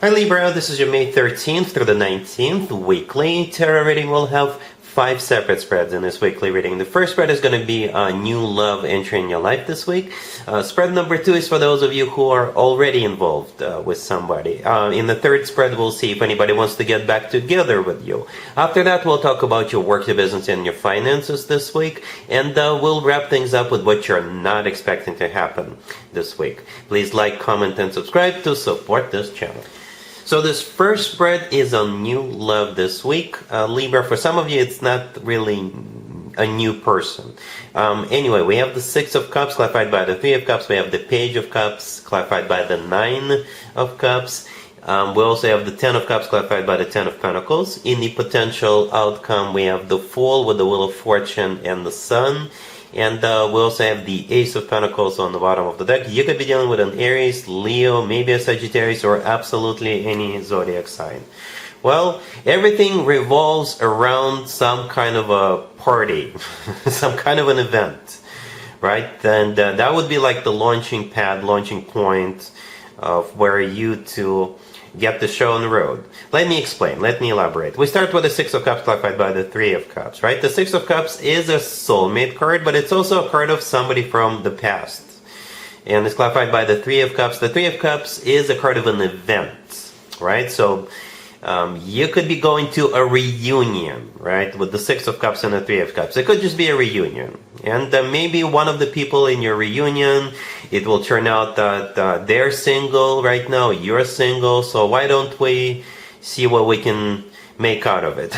Hi Libra, this is your May 13th through the 19th weekly tarot reading. We'll have 5 separate spreads in this weekly reading. The first spread is going to be new love entering your life this week. Spread number 2 is for those of you who are already involved with somebody. In the third spread, we'll see if anybody wants to get back together with you. After that, we'll talk about your work, your business, and your finances this week. And we'll wrap things up with what you're not expecting to happen this week. Please like, comment, and subscribe to support this channel. So this first spread is on new love this week. Libra, for some of you, it's not really a new person. Anyway, we have the 6 of Cups clarified by the 3 of Cups. We have the Page of Cups clarified by the 9 of Cups. We also have the 10 of Cups clarified by the 10 of Pentacles. In the potential outcome, we have the Fool with the Wheel of Fortune and the Sun. And we also have the Ace of Pentacles on the bottom of the deck. You could be dealing with an Aries, Leo, maybe a Sagittarius, or absolutely any zodiac sign. Well, everything revolves around some kind of a party, some kind of an event, right? And that would be like the launching pad, launching point of where you two get the show on the road. Let me explain. Let me elaborate. We start with the 6 of Cups clarified by the 3 of Cups, right? The 6 of Cups is a soulmate card, but it's also a card of somebody from the past. And it's clarified by the 3 of Cups. The 3 of Cups is a card of an event, right? So you could be going to a reunion, right? With the 6 of Cups and the 3 of Cups. It could just be a reunion. And maybe one of the people in your reunion, it will turn out that they're single right now, you're single, so why don't we see what we can make out of it,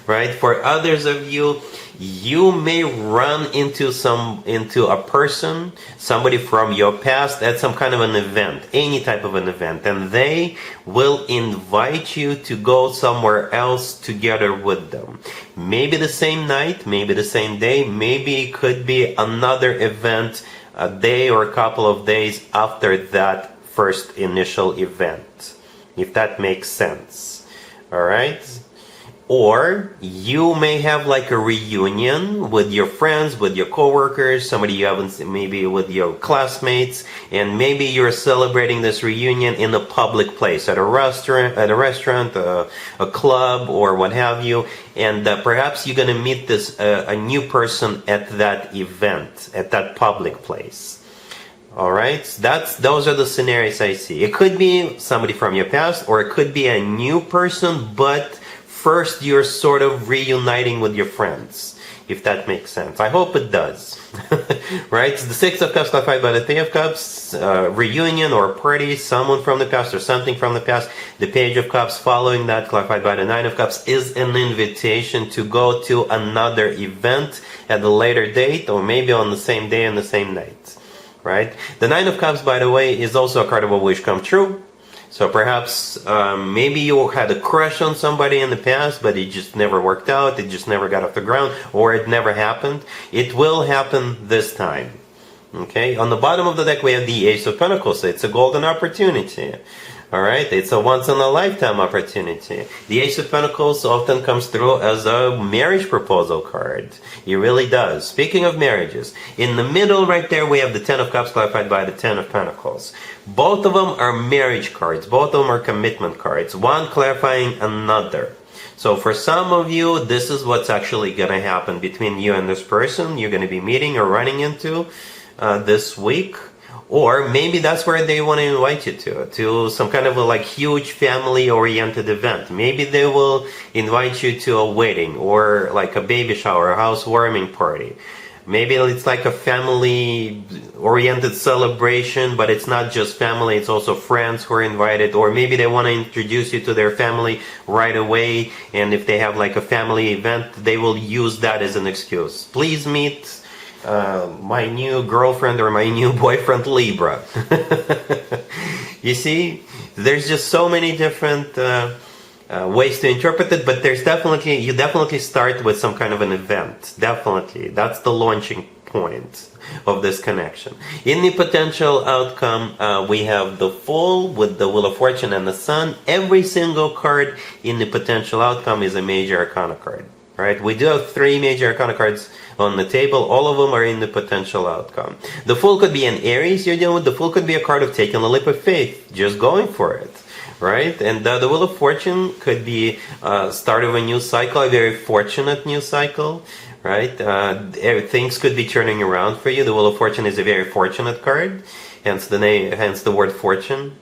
right? For others of you, you may run into a person, somebody from your past at some kind of an event, any type of an event, and they will invite you to go somewhere else together with them. Maybe the same night, maybe the same day, maybe it could be another event a day or a couple of days after that first initial event, if that makes sense. All right? Or you may have like a reunion with your friends, with your coworkers, somebody you haven't seen, maybe with your classmates, and maybe you're celebrating this reunion in a public place, at a restaurant, a club, or what have you, and perhaps you're going to meet a new person at that event, at that public place. All right, those are the scenarios I see. It could be somebody from your past, or it could be a new person, but first you're sort of reuniting with your friends, if that makes sense. I hope it does. Right? So the 6 of Cups clarified by the 3 of Cups, reunion or party, someone from the past or something from the past. The Page of Cups following that, clarified by the 9 of Cups, is an invitation to go to another event at a later date, or maybe on the same day and the same night. Right? The 9 of Cups, by the way, is also a card of a wish come true. So perhaps maybe you had a crush on somebody in the past, but it just never worked out, it just never got off the ground, or it never happened. It will happen this time. Okay? On the bottom of the deck we have the Ace of Pentacles. So it's a golden opportunity. Alright? It's a once-in-a-lifetime opportunity. The Ace of Pentacles often comes through as a marriage proposal card. It really does. Speaking of marriages, in the middle right there we have the 10 of Cups clarified by the 10 of Pentacles. Both of them are marriage cards. Both of them are commitment cards. One clarifying another. So for some of you, this is what's actually going to happen between you and this person you're going to be meeting or running into this week. Or maybe that's where they want to invite you to some kind of a like huge family-oriented event. Maybe they will invite you to a wedding or like a baby shower, a housewarming party. Maybe it's like a family-oriented celebration, but it's not just family, it's also friends who are invited. Or maybe they want to introduce you to their family right away, and if they have like a family event, they will use that as an excuse. Please meet my new girlfriend or my new boyfriend Libra. You see, there's just so many different ways to interpret it, but you definitely start with some kind of an event. Definitely. That's the launching point of this connection. In the potential outcome, we have the Fool with the Wheel of Fortune and the Sun. Every single card in the potential outcome is a major arcana card. right? We do have 3 major arcana cards on the table. All of them are in the potential outcome. The Fool could be an Aries you're dealing with. The Fool could be a card of taking a leap of faith, just going for it, right? And the Wheel of Fortune could be start of a new cycle, a very fortunate new cycle, right? Things could be turning around for you. The Wheel of Fortune is a very fortunate card, hence the name, hence the word fortune.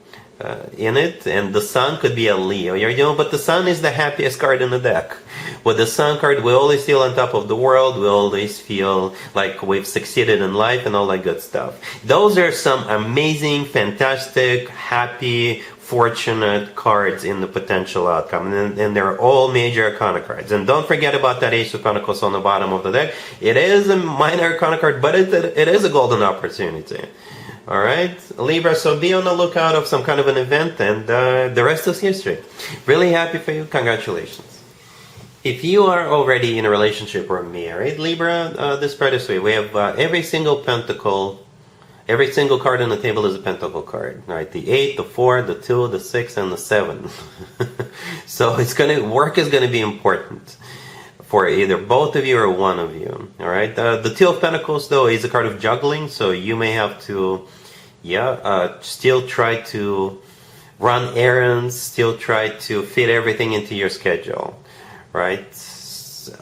In it, and the Sun could be a Leo. But the Sun is the happiest card in the deck. With the Sun card, we always feel on top of the world. We always feel like we've succeeded in life and all that good stuff. Those are some amazing, fantastic, happy, fortunate cards in the potential outcome, and they're all major arcana cards. And don't forget about that Ace of Pentacles on the bottom of the deck. It is a minor arcana card, but it is a golden opportunity. Alright, Libra, so be on the lookout of some kind of an event, and the rest is history. Really happy for you. Congratulations. If you are already in a relationship or married, Libra, this spread is sweet. We have every single pentacle, every single card on the table is a pentacle card. Right? The 8, the 4, the 2, the 6, and the 7. So work is going to be important for either both of you or one of you. All right. The Two of Pentacles, though, is a card of juggling, so you may have to, still try to run errands, still try to fit everything into your schedule, right?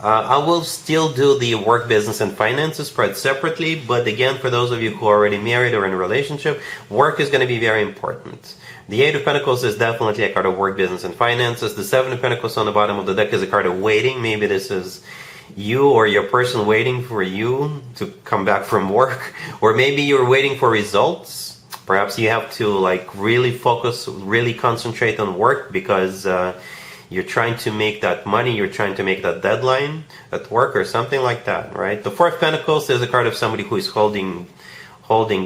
I will still do the work, business, and finances spread separately, but again, for those of you who are already married or in a relationship, work is going to be very important. The 8 of Pentacles is definitely a card of work, business, and finances. The 7 of Pentacles on the bottom of the deck is a card of waiting. Maybe this is you or your person waiting for you to come back from work. Or maybe you're waiting for results. Perhaps you have to really focus, really concentrate on work because you're trying to make that money, you're trying to make that deadline at work or something like that, right? The 4 of Pentacles is a card of somebody who is holding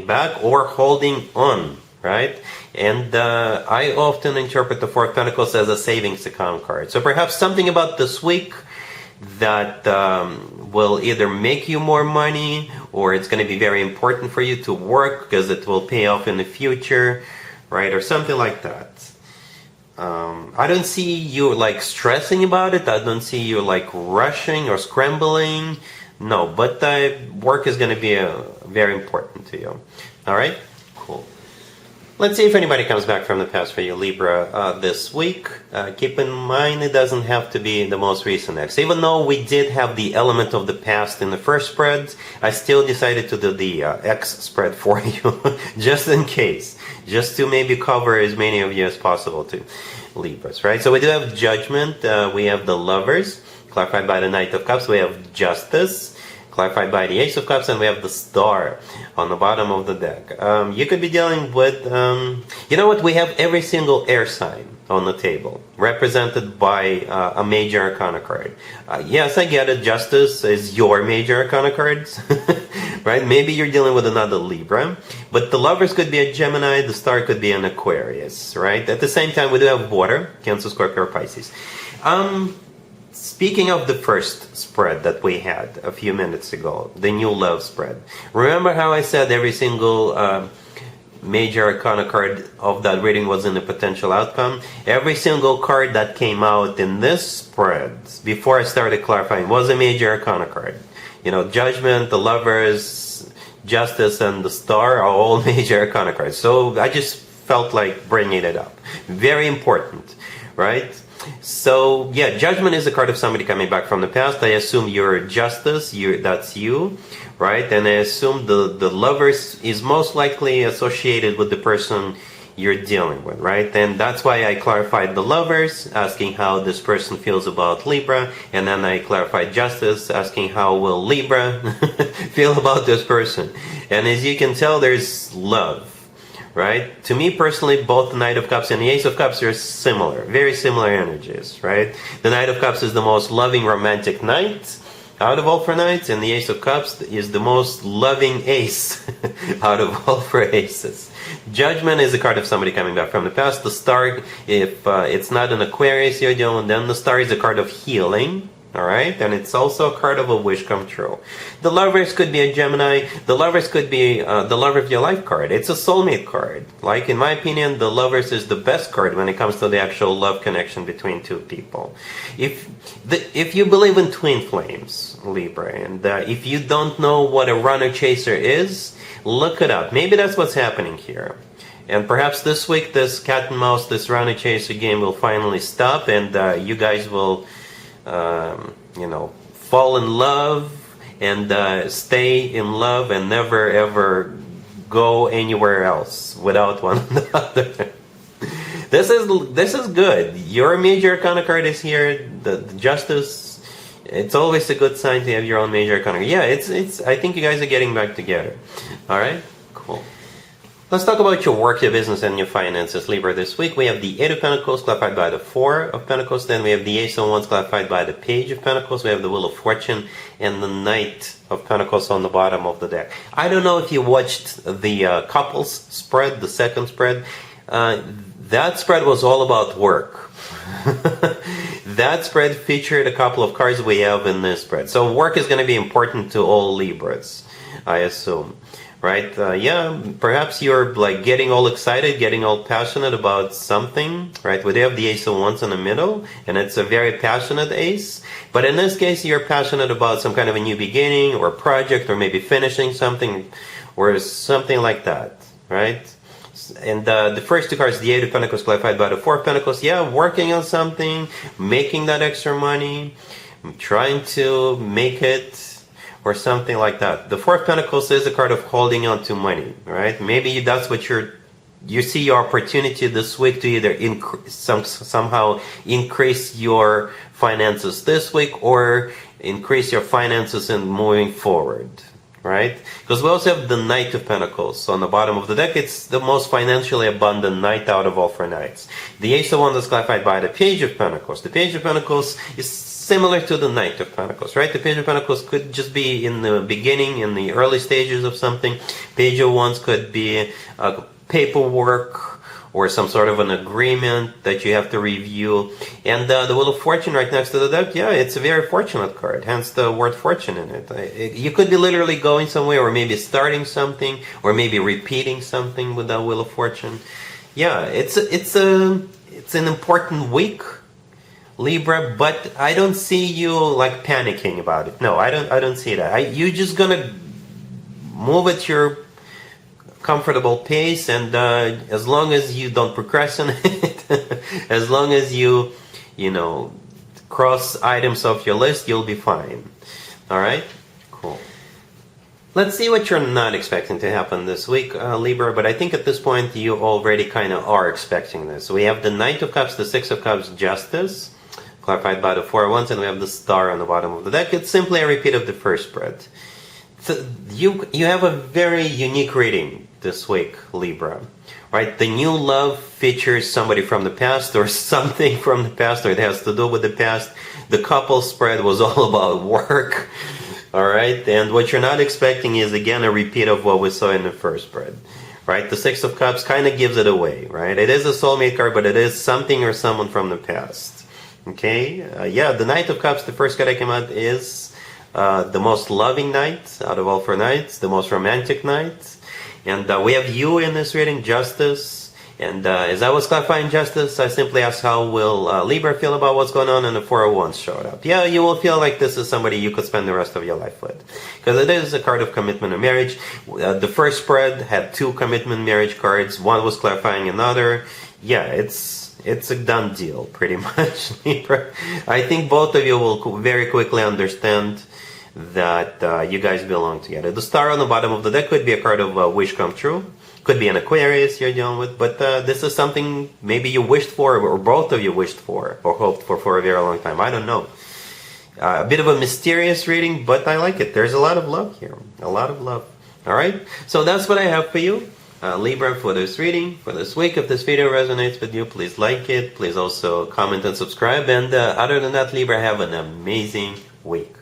back or holding on, right? And I often interpret the 4 of Pentacles as a savings account card. So perhaps something about this week that will either make you more money, or it's going to be very important for you to work because it will pay off in the future, right? Or something like that. I don't see you stressing about it. I don't see you rushing or scrambling. No, but work is going to be very important to you. All right? Cool. Let's see if anybody comes back from the past for you, Libra, this week. Keep in mind, it doesn't have to be the most recent ex. Even though we did have the element of the past in the first spreads, I still decided to do the X spread for you, just in case. Just to maybe cover as many of you as possible to Libras, right? So we do have Judgment. We have the Lovers, clarified by the Knight of Cups. We have Justice, clarified by the Ace of Cups, and we have the Star on the bottom of the deck. You could be dealing with, you know what, we have every single air sign on the table, represented by a major arcana card. Yes, I get it, Justice is your major arcana cards, right? Maybe you're dealing with another Libra, but the Lovers could be a Gemini, the Star could be an Aquarius, right? At the same time, we do have Water, Cancer, Scorpio, or Pisces. Speaking of the first spread that we had a few minutes ago, the new love spread, remember how I said every single major arcana card of that reading was in the potential outcome? Every single card that came out in this spread, before I started clarifying, was a major arcana card. You know, Judgment, the Lovers, Justice, and the Star are all major arcana cards. So I just felt like bringing it up. Very important, right? So, yeah, Judgment is a card of somebody coming back from the past. I assume you're Justice, that's you, right? And I assume the Lovers is most likely associated with the person you're dealing with, right? And that's why I clarified the Lovers, asking how this person feels about Libra, and then I clarified Justice, asking how will Libra feel about this person. And as you can tell, there's love. Right? To me personally, both the Knight of Cups and the Ace of Cups are similar, very similar energies, right? The Knight of Cups is the most loving romantic knight out of all 4 knights, and the Ace of Cups is the most loving ace out of all 4 aces. Judgment is a card of somebody coming back from the past. The Star, if it's not an Aquarius you're dealing, then the Star is a card of healing, All right, and it's also a card of a wish come true. The Lovers could be a Gemini. The Lovers could be the love of your life card. It's a soulmate card. Like, in my opinion, the Lovers is the best card when it comes to the actual love connection between two people. If you believe in twin flames, Libra, and if you don't know what a runner chaser is, look it up. Maybe that's what's happening here. And perhaps this week, this cat and mouse, this runner chaser game will finally stop, and you guys will fall in love and stay in love and never ever go anywhere else without one another. This is good. Your major arcana card is here. The Justice. It's always a good sign to have your own major arcana. Yeah, it's. I think you guys are getting back together. All right, cool. Let's talk about your work, your business, and your finances, Libra. This week we have the Eight of Pentacles clarified by the Four of Pentacles. Then we have the Ace of Wands clarified by the Page of Pentacles. We have the Wheel of Fortune and the Knight of Pentacles on the bottom of the deck. I don't know if you watched the couples spread, the second spread. That spread was all about work. That spread featured a couple of cards we have in this spread. So work is going to be important to all Libras, I assume. Right? Yeah, perhaps you're like getting all excited, getting all passionate about something, right? We have the Ace of Wands in the middle, and it's a very passionate ace. But in this case, you're passionate about some kind of a new beginning or project, or maybe finishing something or something like that, right? And the first two cards, the Eight of Pentacles clarified by the Four of Pentacles, yeah, working on something, making that extra money, trying to make it, or something like that. The Four of Pentacles is a card of holding on to money, right? Maybe that's what you see your opportunity this week to either somehow increase your finances this week or increase your finances in moving forward, right? Because we also have the Knight of Pentacles on the bottom of the deck. It's the most financially abundant knight out of all four knights. The Ace of Wands is clarified by the Page of Pentacles. The Page of Pentacles is similar to the Knight of Pentacles, right? The Page of Pentacles could just be in the beginning, in the early stages of something. Page of Wands could be paperwork or some sort of an agreement that you have to review. And the Wheel of Fortune right next to the deck, yeah, it's a very fortunate card, hence the word fortune in it. You could be literally going somewhere, or maybe starting something, or maybe repeating something with that Wheel of Fortune. Yeah, it's an important week, Libra, but I don't see you like panicking about it. No, I don't see that. You're just gonna move at your comfortable pace, and as long as you don't procrastinate, as long as you cross items off your list, you'll be fine. All right, cool. Let's see what you're not expecting to happen this week, Libra, but I think at this point you already kind of are expecting this. So we have the Knight of Cups, the Six of Cups, Justice, clarified by the Four of Wands, and we have the Star on the bottom of the deck. It's simply a repeat of the first spread. So you have a very unique reading this week, Libra, right? The new love features somebody from the past or something from the past, or it has to do with the past. The couple spread was all about work, all right? And what you're not expecting is, again, a repeat of what we saw in the first spread, right? The Six of Cups kind of gives it away, right? It is a soulmate card, but it is something or someone from the past, okay? Yeah, the Knight of Cups, the first card that came out, is the most loving knight out of all four knights, the most romantic knight. And we have you in this reading, Justice. And as I was clarifying Justice, I simply asked how will Libra feel about what's going on, and the Four of Wands showed up. Yeah, you will feel like this is somebody you could spend the rest of your life with. Because it is a card of commitment and marriage. The first spread had two commitment marriage cards. One was clarifying another. Yeah, it's a done deal, pretty much, Libra. I think both of you will very quickly understand that you guys belong together. The Star on the bottom of the deck could be a card of wish come true. Could be an Aquarius you're dealing with, but this is something maybe you wished for, or both of you wished for, or hoped for a very long time. I don't know. A bit of a mysterious reading, but I like it. There's a lot of love here. A lot of love. All right? So that's what I have for you, Libra, for this reading, for this week. If this video resonates with you, please like it. Please also comment and subscribe. And other than that, Libra, have an amazing week.